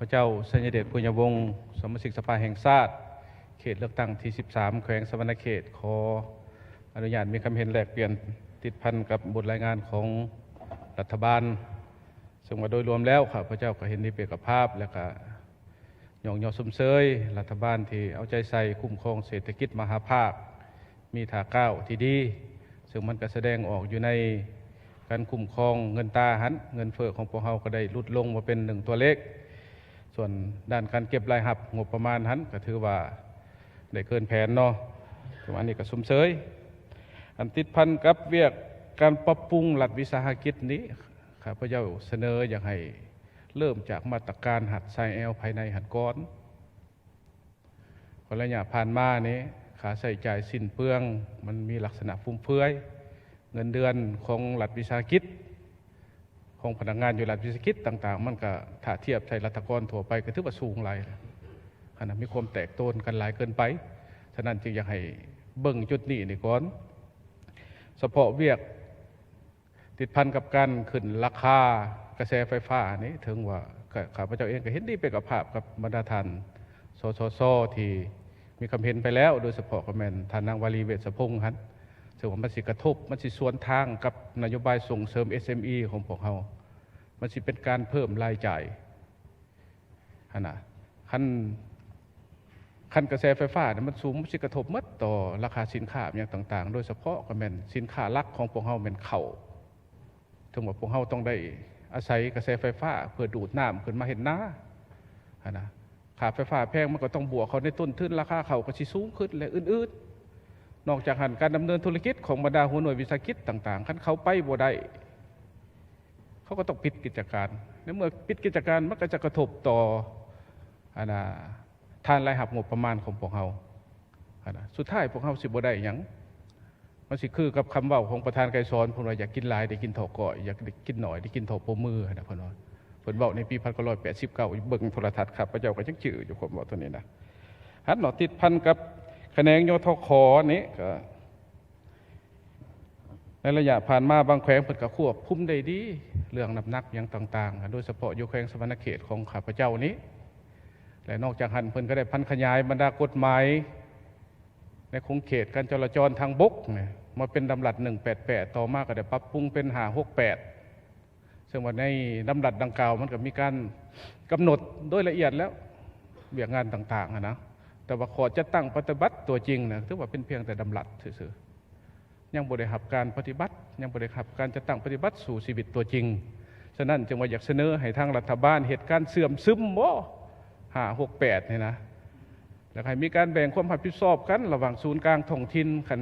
พเจ้าสัญเดชปุญญวงศ์สมาชิกสภาแห่งชาติเขตเลือกตั้งที่13แขวงสวรรณเขตขออนุญาตมีคำเห็นแลกเปลี่ยนติดพันกับบทรายงานของรัฐบาลซึ่งว่าโดยรวมแล้วข้าพเจ้าก็เห็นดีเป็นกับภาพและก็ยองยอสมเสยรัฐบาลที่เอาใจใส่คุ้มครองเศรษฐกิจมหาภาคมีท่าก้าวที่ดีซึ่งมันก็แสดงออกอยู่ในการคุ้มครองเงินตาหันเงินเฟ้อของพวกเราก็ได้ลดลงมาเป็น1ตัวเลขส่วนด้านการเก็บรายรับงบประมาณหันก็ถือว่าได้เกินแผนเนาะอันนี้ก็สมเสยอันติดพันกับเวียกการปรับปรุงรัฐวิสาหกิจนี้ข้าพเจ้าเสนออยากให้เริ่มจากมาตรการหัดไซแอลภายในหัดก้อนคนระยะผ่านมานี้ค่าใช้จ่ายสิ้นเปลืองมันมีลักษณะฟุ่มเฟือยเงินเดือนของรัฐวิสาหกิจของพนักงานอยู่รัฐวิสาหกิจต่างๆมันก็ถ้าเทียบใช้รัฐกรทั่วไปก็ถือว่าสูงหลายขณะมีความแตกต้นกันหลายเกินไปฉะนั้นจึงอยากให้เบิ่งจุดนี้นี่ก่อนเฉพาะเวียกติดพันกับการขึ้นราคากระแสไฟฟ้านี้ถึงว่าข้าพเจ้าเองก็เห็นดีเป็นกับภาพกับบรรดาท่านสสที่มีคำเห็นไปแล้วโดยเฉพาะกับแม่นท่านนางวลีเวชพงษ์ครับซึ่งว่ามันสิกระทบมันสิสวนทางกับนโยบายส่งเสริม SME ของพวกเรามันสิเป็นการเพิ่มรายจ่ายขั้นกระแสไฟฟ้าเนี่ยมันสูงมันสิกระทบมัดต่อราคาสินค้าอย่างต่างๆโดยเฉพาะกับแม่นสินค้าหลักของพวกเราเป็นข้าวถึงว่าพวกเราต้องได้อาศัยกระแสไฟฟ้าเพื่อดูดน้ำขึ้นมาเห็นหน้าค่าไฟฟ้าแพงมันก็ต้องบวกเขาในต้นทุนราคาเขาก็สิสูงขึ้นและอื่นๆนอกจากการดำเนินธุรกิจของบรรดาหัวหน่วยวิสาหกิจต่างๆขั้นเขาไปบ่ได้เขาก็ต้องปิดกิจการและเมื่อปิดกิจการมันก็จะกระทบต่อทานรายรับงบประมาณของพวกเราสุดท้ายพวกเราสิบ่ได้หยังมันสิคือกับคำเว้าของประธานไกรสอนเพิ่นว่าอยากกินหลายได้กินเท่าก้อยอยากกินหน่อยได้กินเท่าโปมือนะเพิ่นว่าเพิ่นเว้าในปี1989เบิ่งโทรทัศน์ครับพระเจ้าก็ยังจื้ออยู่ความเว้าตัวนี้นะหันเนาะติดพันกับแขนงยทคนี้ก็ในระยะผ่านมาบางแขวงเพิ่นก็ควบคุมได้ดีเรื่องน้ำหนักอย่างต่างๆโดยเฉพาะอยู่แขวงสวรรณเขตของข้าพเจ้านี้และนอกจากหันเพิ่นก็ได้พันขยายบรรดากฎหมายในคงเขตการจราจรทางบกเนี่ยมาเป็นดำรัส188ต่อมาก็ได้ปรับปรุงเป็น568ซึ่งว่าในดำรัสดังกล่าวมันก็มีการกำหนดโดยละเอียดแล้วเบียกงานต่างๆนะแต่ว่าขอจะตั้งปฏิบัติตัวจริงนะถือว่าเป็นเพียงแต่ดำรัสซื่อๆยังบ่ได้รับการปฏิบัติยังบ่ได้รับการจะตั้งปฏิบัติสู่ชีวิตตัวจริงฉะนั้นจึงว่าอยากเสนอให้ทางรัฐบาลเหตุการณ์เสื่อมซึมบ่568นี่นะแล้วให้มีการแบ่งความรับผิดชอบกันระหว่างศูนย์กลางท้องถิ่นคัน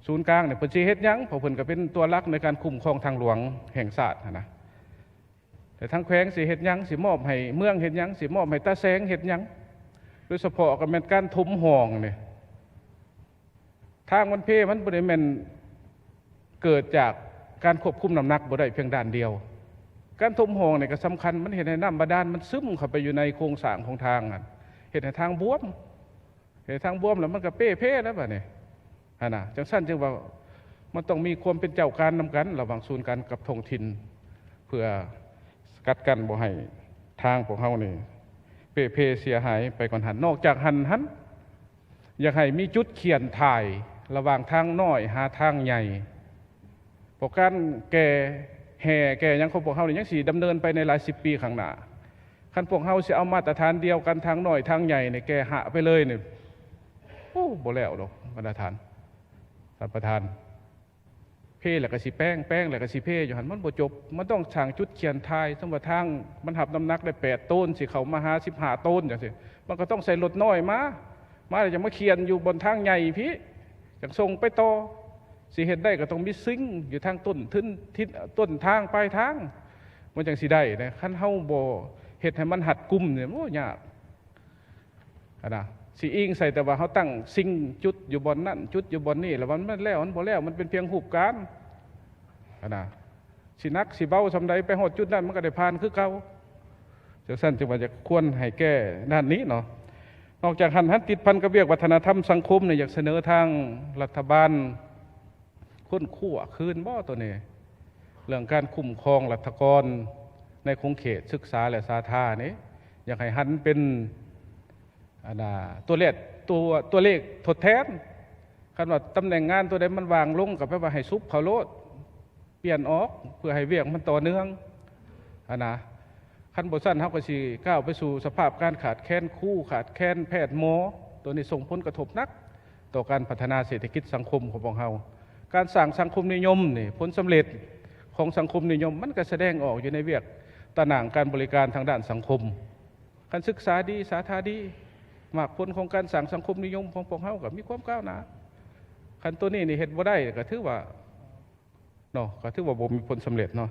ศูนย์กลางเนี่ยเพิ่นสิเฮ็ดหยังเพราะเพิ่นก็เป็นตัวหลักในการคุ้มครองทางหลวงแห่งชาตินะแต่ทางแขวงสิเฮ็ดหยังสิมอบให้เมืองเฮ็ดหยังสิมอบให้ตาแสงเฮ็ดหยังโดยเฉพาะก็แม่นการถมห้องนี่ทางมันเพมันบ่ได้แม่นเกิดจากการควบคุมน้ำหนักบ่ได้เพียงด้านเดียวการถมห้องนี่ก็สำคัญมันเฮ็ดให้น้ำบาดาลมันซึมเข้าไปอยู่ในโครงสร้างของทางเฮ็ดให้ทางบวมแล้วมันก็เป้แล้วบัดนี้จังซั่นจึงว่ามันต้องมีความเป็นเจ้าการนำกันระหว่างศูนย์การกับท้องถิ่นเพื่อสกัดกั้นบ่ให้ทางพวกเฮานี่เป้เสียหายไปก่อนหันนอกจากหันอยากให้มีจุดเขียนถ่ายระหว่างทางน้อยหาทางใหญ่เพราะการแก่ยังของพวกเฮานี่ยังสิดำเนินไปในหลาย10 ปีข้างหน้าคันพวกเฮาสิเอามาตรฐานเดียวกันทางน้อยทางใหญ่นี่แก่หะไปเลยนี่โอ้บ่แล้วดอกมาตรฐานท่านประธานเพแล้วก็สิแป้งแล้วก็สิเพอยู่หั่นมันบ่จบมันต้องสร้างจุดเขียนทายสมมุติทางมันรับน้ำหนักได้8ต้นสิเข้ามาหา15ต้นจังซี่มันก็ต้องใส่รถน้อยมาแล้วจะมาเขียนอยู่บนทางใหญ่พี่จังส่งไปต่อสิเฮ็ดได้ก็ต้องมีซิงอยู่ทางต้นต้นทางปลายทางมันจังสิได้นะคันเฮาบ่เฮ็ดให้มันหัดกลุ่มเนี่ยโอ้ยากสิอิงใส่แต่ว่าเขาตั้งสิ่งจุดอยู่บนนั่นจุดอยู่บนนี่แล้วมันไม่แล้วมันบ่แล้วมันเป็นเพียงหูบการสินักสิเบาสำใดไปหดจุดนั้นมันก็ได้ผ่านคือเก่าจังซั่นจึงว่าจะควรให้แก้ด้านนี้เนาะนอกจากหันติดพันกับเวียกวัฒนธรรมสังคมเนี่ยอยากเสนอทางรัฐบาลค้นคว้าคืนบ่ตัวนี้เรื่องการคุ้มครองรัฐกรในคงเขตศึกษาและสาธารณะนี่ อยากให้หันเป็นตัวเลขทดแทนคันว่าตำแหน่งงานตัวใดมันวางลงกับแปลว่าให้ซุปเขาโลดเปลี่ยนออกเพื่อให้เวียกมันต่อเนื่องคันบ่ซั่นเฮาก็สิก้าวไปสู่สภาพการขาดแคลนครูขาดแคลนแพทย์หมอตัวนี้ส่งผลกระทบหนักต่อการพัฒนาเศรษฐกิจสังคมของพวกเราการสร้างสังคมนิยมนี่ผลสำเร็จของสังคมนิยมมันก็แสดงออกอยู่ในเวียกตารางการบริการทางด้านสังคมการศึกษาดีสาธารณดีมากผลของการสร้างสังคมนิยมของพวกเราก็มีความก้าวหน้าคันตัวนี้นี่เฮ็ดบ่ได้ก็ถือว่าบ่มีผลสำเร็จเนาะ